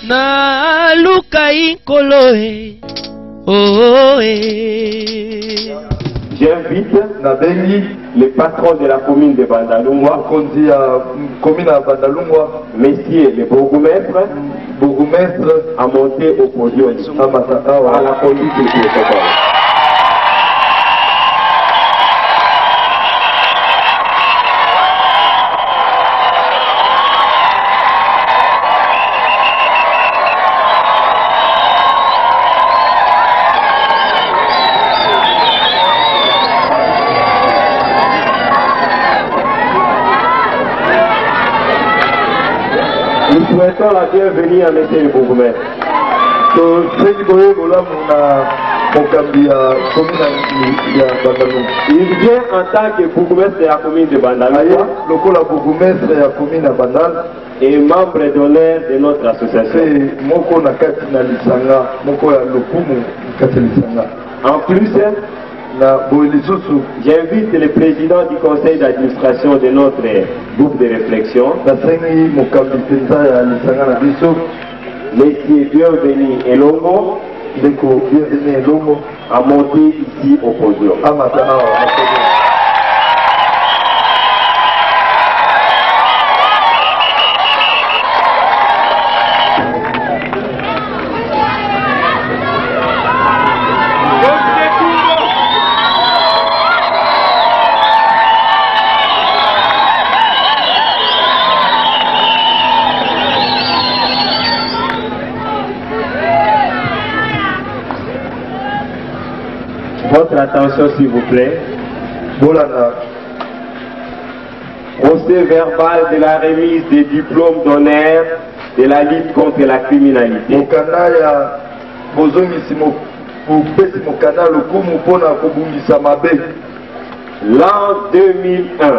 na lukai koloe oh J'invite les patrons de la commune de Bandalungwa, messieurs les bourgmestres, à monter au podium à la conduite du protocole. Nous souhaitons la bienvenue à M. le bourgmestre. Il vient en tant que bourgmestre de la commune de Bandalungwa et membre d'honneur de notre association. En plus, j'invite le président du conseil d'administration de notre groupe de réflexion, Monsieur Bienvenu Elongo, à monter ici au podium. Votre attention s'il vous plaît. Procès verbal de la remise des diplômes d'honneur de la lutte contre la criminalité. L'an 2001,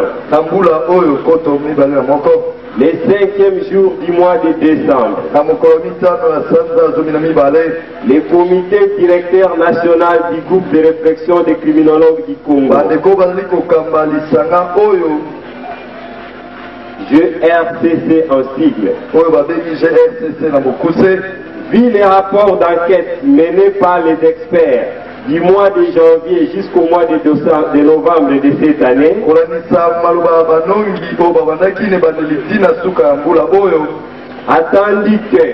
le 5e jour du mois de décembre, le comité directeur national du groupe de réflexion des criminologues du Congo, GRCC en sigle, vit les rapports d'enquête menés par les experts du mois de janvier jusqu'au mois de novembre de cette année, attendu que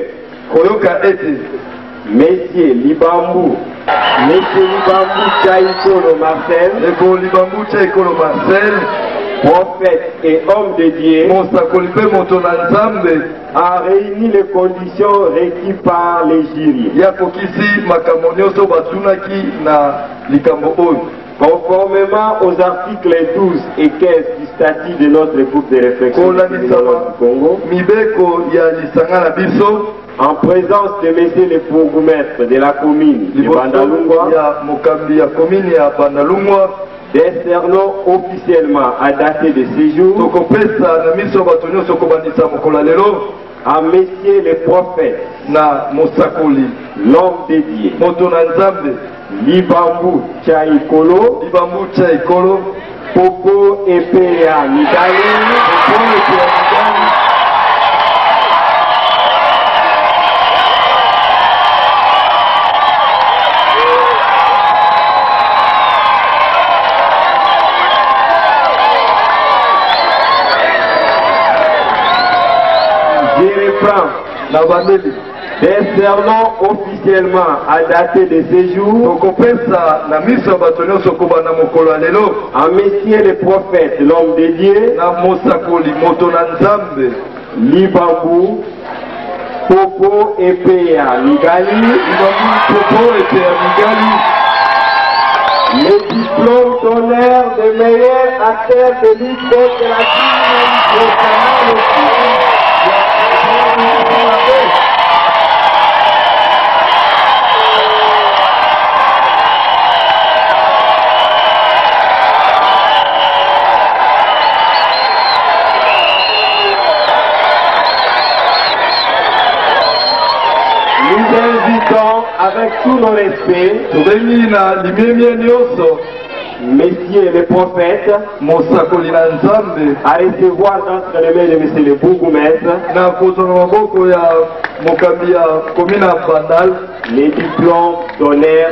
Messieurs Libambu Tchaïkolo Marcel, prophète et homme de Dieu, a réuni les conditions requises par les jurys. Conformément aux articles 12 et 15 du statut de notre groupe de réflexion du Congo, en présence de messieurs les bourgmestres de la commune de Bandalungwa, décernons officiellement à dater de ce jour à messieurs les prophètes, l'homme de Dieu, Libambu Tchaïkolo, Popo Epea Migali, décernons officiellement à dater de ce jour à messieurs les prophètes, l'homme de Dieu, Libambu, Popo Epea Migali, le diplôme d'honneur de meilleur acteur de lutte contre la criminalité. Nous invitons avec tout nos respects Messieurs les prophètes, à recevoir d'entre les mains de Monsieur le bourgmestre les diplômes d'honneur.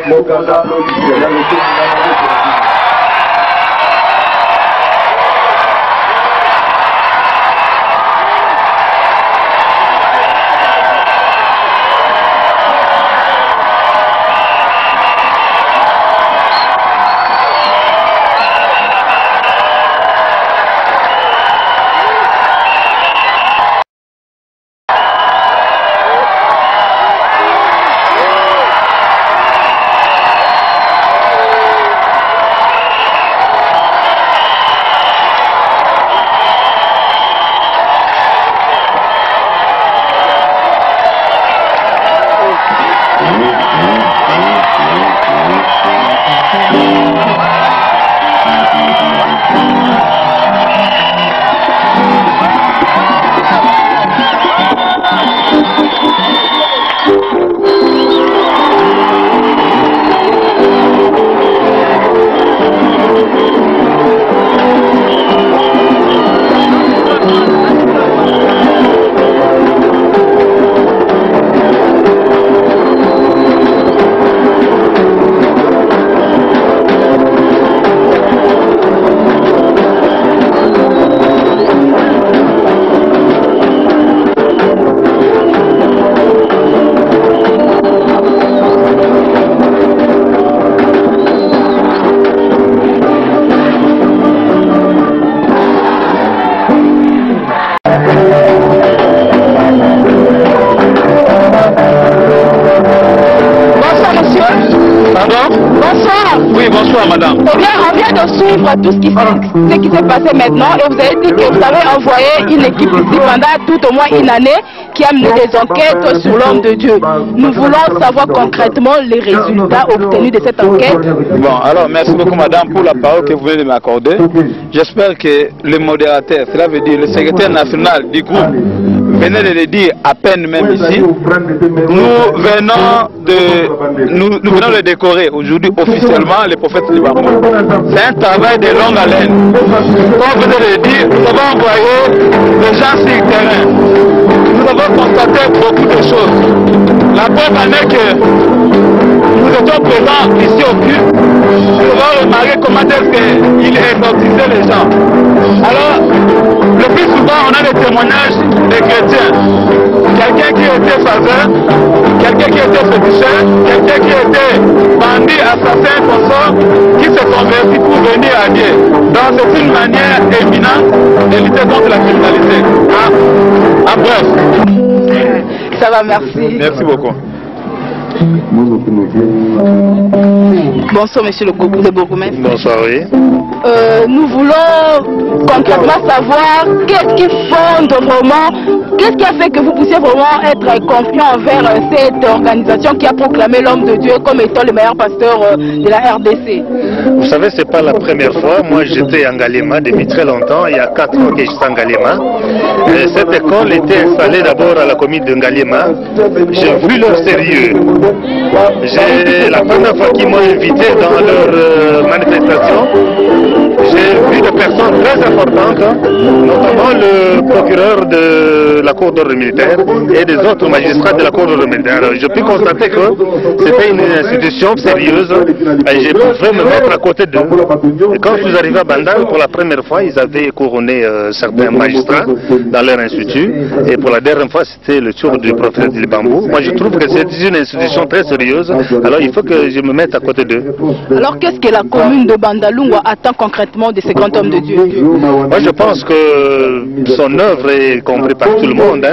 Tout ce qui s'est passé maintenant, et vous avez dit que vous avez envoyé une équipe ici pendant tout au moins une année qui a mené des enquêtes sur l'homme de Dieu. Nous voulons savoir concrètement les résultats obtenus de cette enquête. Bon, alors merci beaucoup madame pour la parole que vous venez de m'accorder. J'espère que le modérateur, cela veut dire le secrétaire national du groupe, venait de le dire à peine même ici. Nous venons de décorer aujourd'hui officiellement les prophètes du Bambou. C'est un travail de longue haleine. Comme vous venez de le dire, nous avons envoyé des gens sur le terrain. Nous avons constaté beaucoup de choses. La preuve en est que nous étions présents ici au culte. Nous avons remarqué comment est-ce qu'il exorcisait les gens. Alors, le plus souvent, on a des témoignages des chrétiens. Quelqu'un qui était faveur, quelqu'un qui était féticheur, quelqu'un qui était bandit, assassin, consort, qui s'est converti pour venir à Dieu. Donc c'est une manière éminente de lutter contre la criminalité. En bref. Ça va, merci. Merci beaucoup. Bonsoir monsieur le bourgmestre. Bonsoir, oui. Nous voulons concrètement savoir qu'est-ce qui fonde vraiment, qu'est-ce qui a fait que vous puissiez vraiment être confiant envers cette organisation qui a proclamé l'homme de Dieu comme étant le meilleur pasteur de la RDC. Vous savez, c'est pas la première fois. Moi, j'étais en Galema depuis très longtemps. Il y a 4 ans que j'étais en Galema. Cette école était installée d'abord à la commune de Galema. J'ai vu leur sérieux. La première fois qu'ils m'ont invité dans leur manifestation, j'ai vu des personnes très importantes, notamment le procureur de la Cour d'ordre militaire et des autres magistrats de la Cour d'ordre militaire. Je peux constater que c'était une institution sérieuse et j'ai pu me mettre à côté d'eux. Et quand je suis arrivé à Bandal, pour la première fois, ils avaient couronné certains magistrats dans leur institut. Et pour la dernière fois, c'était le tour du prophète du Bambou. Moi, je trouve que c'est une institution très sérieuse. Alors, il faut que je me mette à côté d'eux. Alors, qu'est-ce que la commune de Bandalungwa attend concrètement de ces grands hommes de Dieu? Moi, je pense que son œuvre est comprise par tout le monde.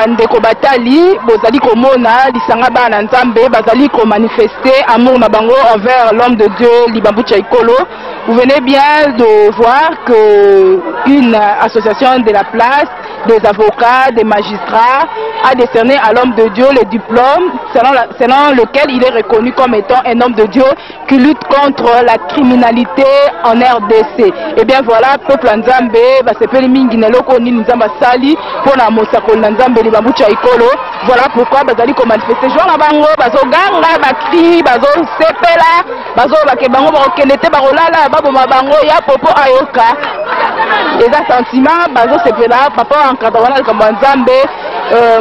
ndeko batali bozali komona lisanga bana nzambe bazali ko manifester amour na bango envers l'homme de Dieu Libambu Tchaïkolo. Vous venez bien de voir que une association de la place, des avocats, des magistrats a décerné à l'homme de Dieu le diplôme selon lequel il est reconnu comme étant un homme de Dieu qui lutte contre la criminalité en RDC. Et bien voilà, peuple Nzambe, basepeli mingi na loko ni Nzamba sali pona mosako na Nzambe Libambu Tchaïkolo. Voilà pourquoi bazali ko manifester jour na bango bazo ganga bakri bazo sepela bazo bakebango bakendete barolala baboma bango ya popo ayoka. Et ça sentiment bazo sepela papa encadrement na Nzambe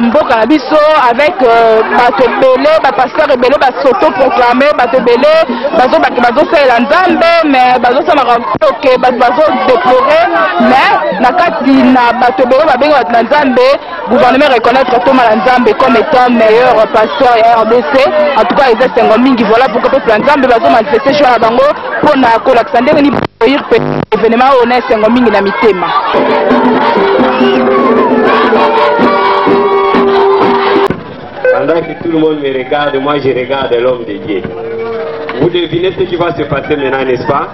mboka na biso avec bato belé ba pasteur belé ba soto proclamer bato belé bazo sala Nzambe mais bazo sama OK bazo déplorer mais na kati na bato belé ba benga na Nzambe gouvernement reconnaître Thomas Nzambe comme étant meilleur pasteur à RDC. En tout cas ils sont mingi. Voilà pourquoi peuple Nzambe bazo manifester sur la bango pour na kolaksander ni événement honnête c'est mingi na mitema. Pendant que tout le monde me regarde, moi je regarde l'homme de Dieu. Vous devinez ce qui va se passer maintenant, n'est-ce pas?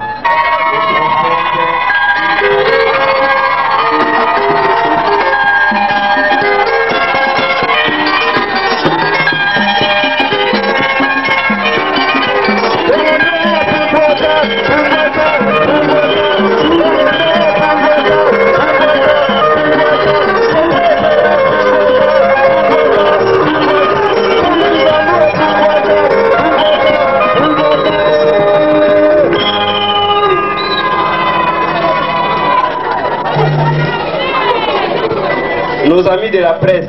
Nos amis de la presse,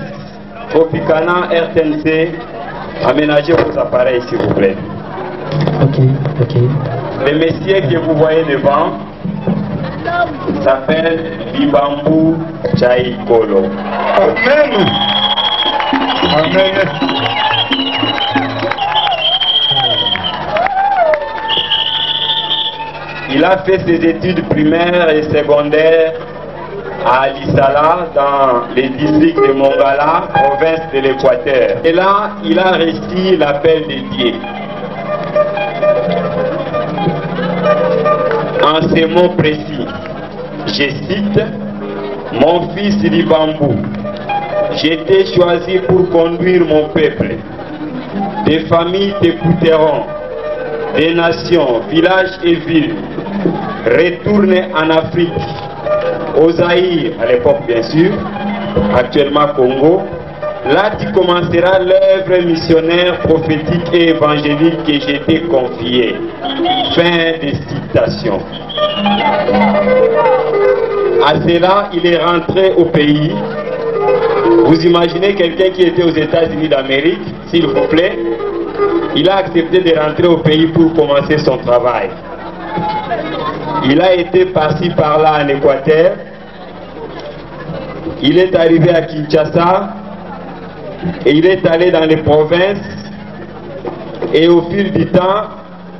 Opicana, RTNC, aménagez vos appareils s'il vous plaît. Ok. Le monsieur que vous voyez devant s'appelle Libambu Tchaïkolo. Amen. Amen. Il a fait ses études primaires et secondaires à Alisala, dans les districts de Mongala, province de l'Équateur. Et là, il a reçu l'appel de Dieu. En ces mots précis, je cite, « Mon fils Libambu, j'ai été choisi pour conduire mon peuple. Des familles t'écouteront, des nations, villages et villes. Retourne en Afrique. Au Zaïre, à l'époque bien sûr, actuellement Congo, là tu commenceras l'œuvre missionnaire, prophétique et évangélique que j'ai été confiée. » Fin de citation. À cela, il est rentré au pays. Vous imaginez quelqu'un qui était aux États-Unis d'Amérique, s'il vous plaît, il a accepté de rentrer au pays pour commencer son travail. Il a été par-ci par-là en Équateur. Il est arrivé à Kinshasa et il est allé dans les provinces et au fil du temps,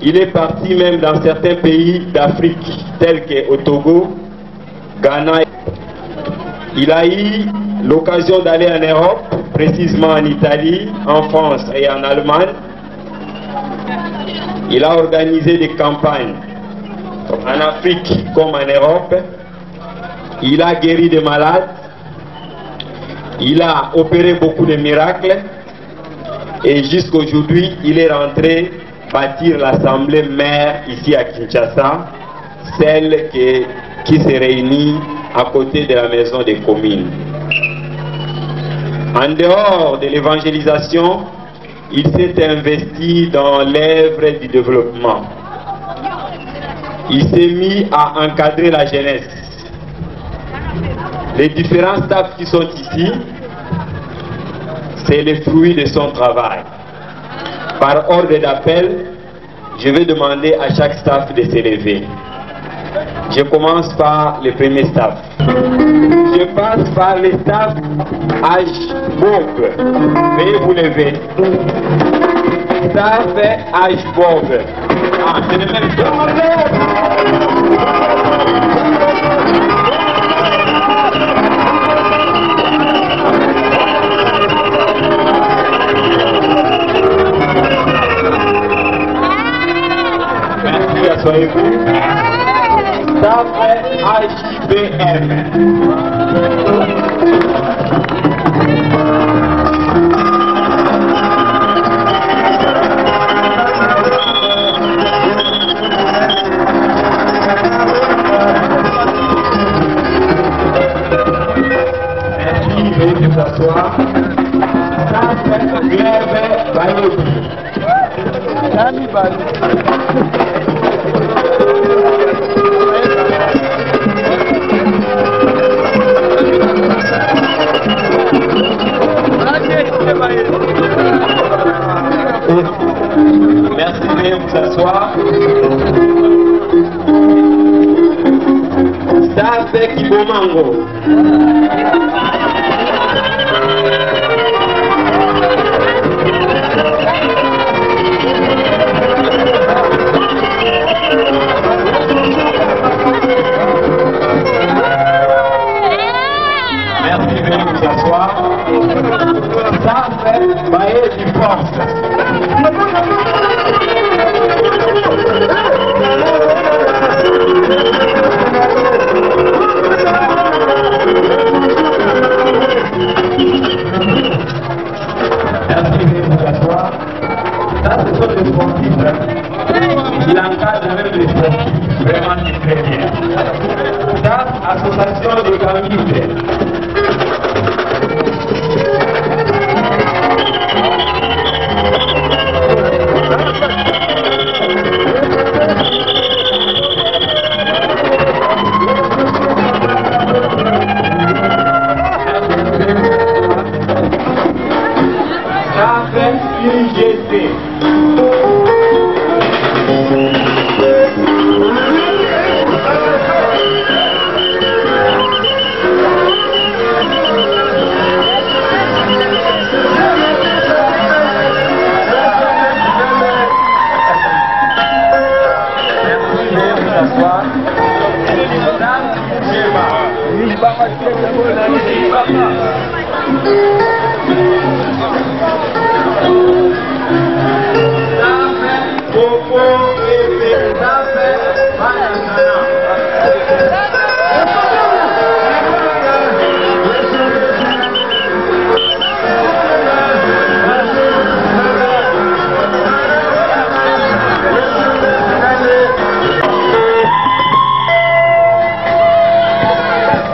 il est parti même dans certains pays d'Afrique tels que au Togo, Ghana. Il a eu l'occasion d'aller en Europe, précisément en Italie, en France et en Allemagne. Il a organisé des campagnes en Afrique comme en Europe. Il a guéri des malades, Il a opéré beaucoup de miracles et jusqu'aujourd'hui, il est rentré bâtir l'Assemblée mère ici à Kinshasa, celle qui se réunit à côté de la maison des communes. En dehors de l'évangélisation, il s'est investi dans l'œuvre du développement. Il s'est mis à encadrer la jeunesse. Les différents staffs qui sont ici, c'est le fruit de son travail. Par ordre d'appel, je vais demander à chaque staff de se lever. Je commence par le premier staff. Je passe par le staff H-Bob. Veuillez vous lever. Staff H-Bob. Ah, c'est le même Merci, asseyez-vous. Staff HBM. Merci, veuillez vous asseoir. Staff Glebe Bayobi. Merci, veuillez vous asseoir. Staff Kibomango. Merci, veuillez vous asseoir. Staff Baé du Force. Merci, veuillez vous asseoir. Ça, ce sont des sportifs. Il encadre même les sportifs. Vraiment, c'est très bien. Ça, association des gamines.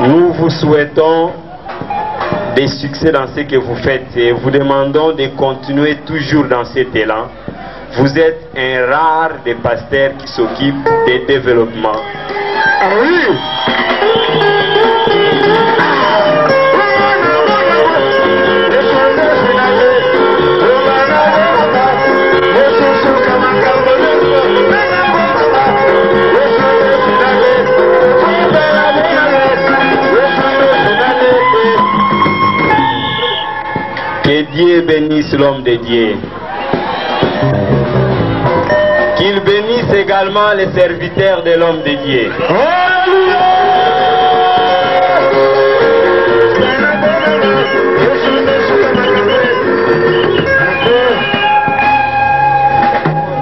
Nous vous souhaitons des succès dans ce que vous faites et vous demandons de continuer toujours dans cet élan. Vous êtes un rare des pasteurs qui s'occupent des développements. Ah oui! Que Dieu bénisse l'homme de Dieu. Qu'il bénisse également les serviteurs de l'homme de Dieu.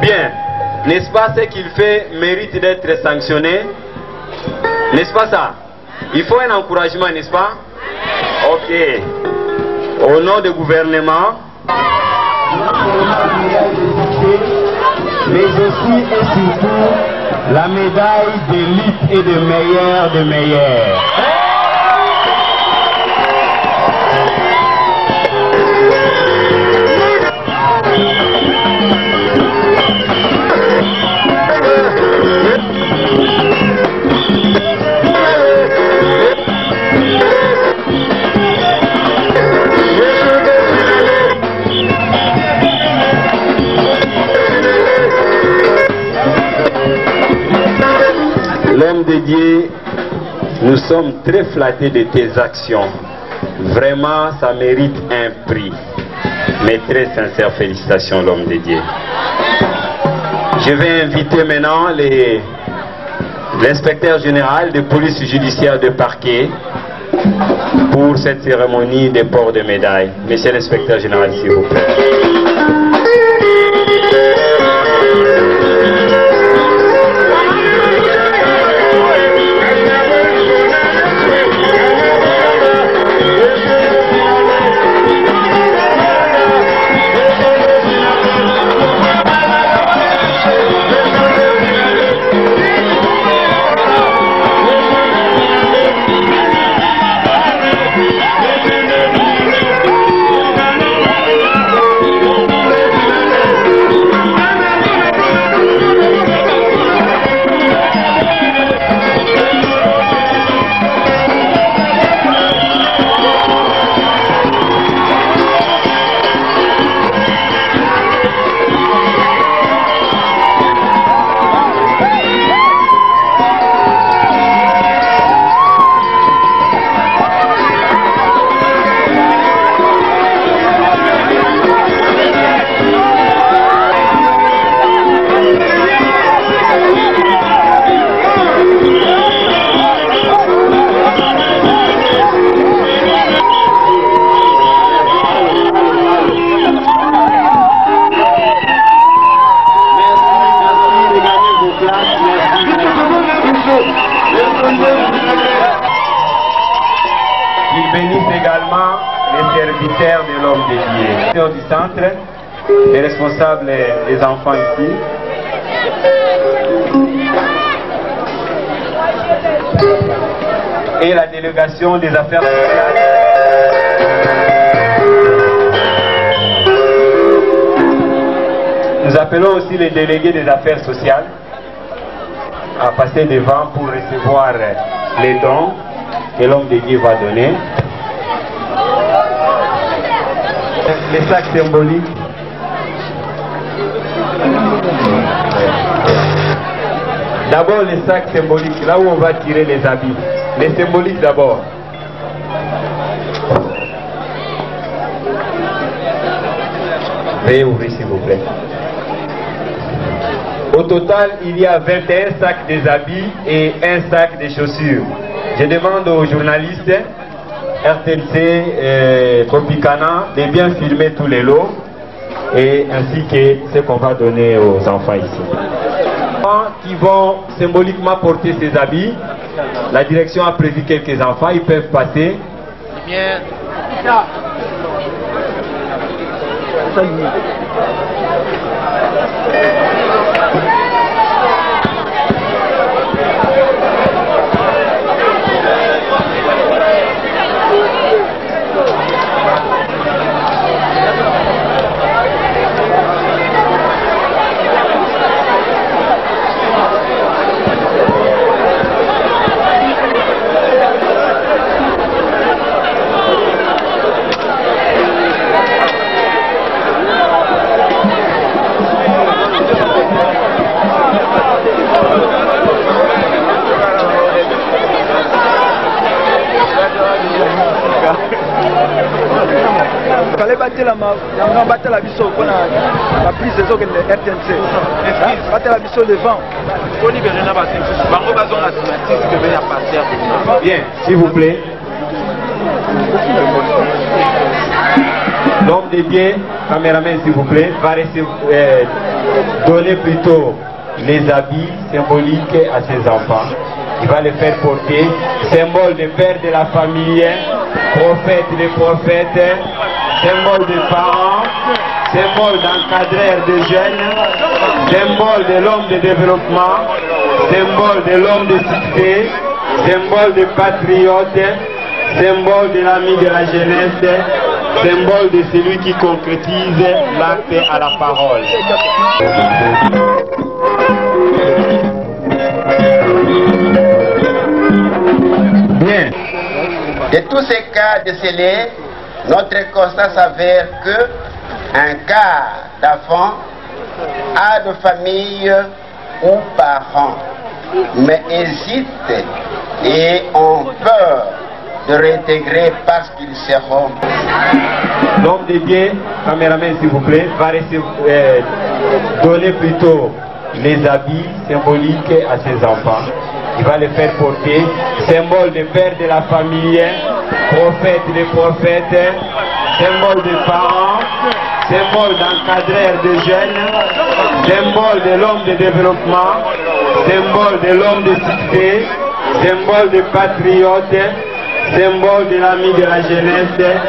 Bien, n'est-ce pas, ce qu'il fait mérite d'être sanctionné? N'est-ce pas ça? Il faut un encouragement, n'est-ce pas? Ok. Au nom du gouvernement, mais aussi et surtout la médaille d'élite et de meilleur de meilleur. L'homme de Dieu, nous sommes très flattés de tes actions. Vraiment, ça mérite un prix. Mes très sincères félicitations, l'homme de Dieu. Je vais inviter maintenant l'inspecteur général de police judiciaire de parquet pour cette cérémonie de port de médaille. Monsieur l'inspecteur général, s'il vous plaît. De l'homme de Dieu. Du centre, les responsables, les enfants ici. Et la délégation des affaires sociales. Nous appelons aussi les délégués des affaires sociales à passer devant pour recevoir les dons que l'homme de Dieu va donner. Les sacs symboliques. D'abord les sacs symboliques, là où on va tirer les habits. Les symboliques d'abord. Veuillez ouvrir s'il vous plaît. Au total, il y a 21 sacs des habits et un sac de chaussures. Je demande aux journalistes RTNC, Tropicana, de bien filmer tous les lots et ainsi que ce qu'on va donner aux enfants ici. Qui vont symboliquement porter ces habits, la direction a prévu quelques enfants, ils peuvent passer. Bien. La biso pour la prise des organes de RTNC. La biso devant. Bien, s'il vous plaît. L'homme de bien, caméraman s'il vous plaît, va donner plutôt les habits symboliques à ses enfants. il va le faire porter, symbole de père de la famille, prophète des prophètes, symbole des parents, symbole d'encadreur de jeunes, symbole de l'homme de développement, symbole de l'homme de succès, symbole de patriote, symbole de l'ami de la jeunesse, symbole de celui qui concrétise l'acte à la parole. Bien. De tous ces cas décelés, notre constat s'avère que un quart d'enfants a de famille ou parents, mais hésitent et ont peur de réintégrer parce qu'ils seront. L'homme de Dieu, caméraman s'il vous plaît, va donner plutôt les habits symboliques à ses enfants. Il va les faire porter, symbole de père de la famille, prophète des prophètes, symbole des parents, symbole d'encadreur de jeunes, symbole de l'homme de développement, symbole de l'homme de succès, symbole de patriote, symbole de l'ami de la jeunesse,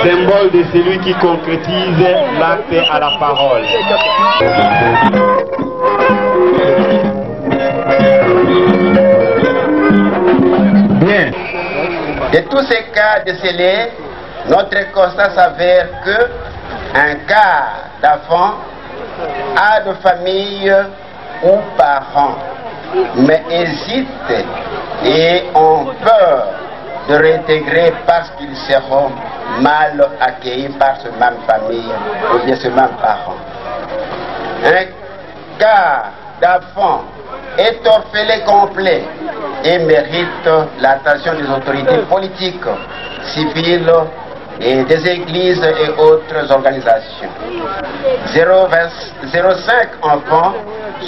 symbole de celui qui concrétise l'acte à la parole. Bien. De tous ces cas décelés, notre constat s'avère que un quart d'enfants a de famille ou parents, mais hésitent et ont peur de réintégrer parce qu'ils seront mal accueillis par ce même famille ou bien ce même parent. Un quart d'enfants est orphelin complet et mérite l'attention des autorités politiques, civiles et des églises et autres organisations. 0,5 enfants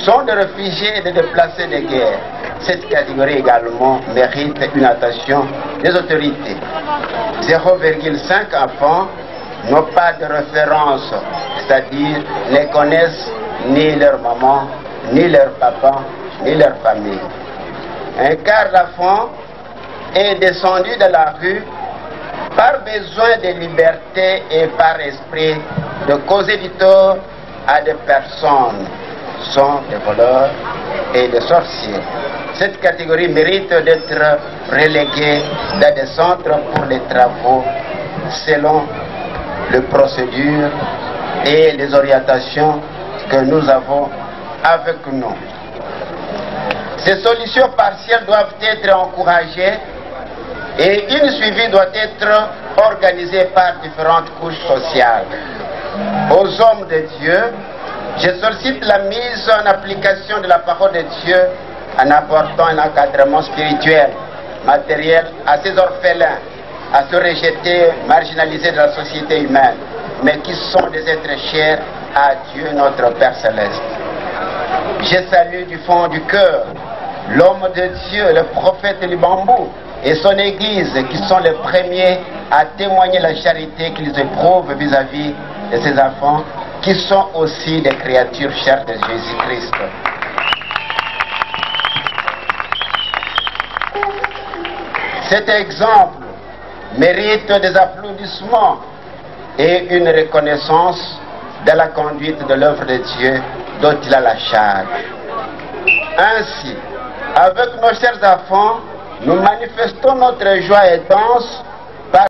sont des réfugiés et des déplacés de guerre. Cette catégorie également mérite une attention des autorités. 0,5 enfants n'ont pas de référence, c'est-à-dire ne connaissent ni leur maman, ni leur papa, ni leur famille. Un quart d'enfants est descendu de la rue par besoin de liberté et par esprit de causer du tort à des personnes, sont des voleurs et des sorciers. Cette catégorie mérite d'être reléguée dans des centres pour les travaux selon les procédures et les orientations que nous avons avec nous. Ces solutions partielles doivent être encouragées et une suivi doit être organisée par différentes couches sociales. Aux hommes de Dieu, je sollicite la mise en application de la parole de Dieu en apportant un encadrement spirituel, matériel à ces orphelins, à ceux rejetés, marginalisés de la société humaine, mais qui sont des êtres chers à Dieu notre Père Céleste. Je salue du fond du cœur l'homme de Dieu, le prophète Libambou et son église qui sont les premiers à témoigner la charité qu'ils éprouvent vis-à-vis de ces enfants qui sont aussi des créatures chères de Jésus-Christ. Cet exemple mérite des applaudissements et une reconnaissance de la conduite de l'œuvre de Dieu dont il a la charge. Ainsi, avec nos chers enfants, nous manifestons notre joie intense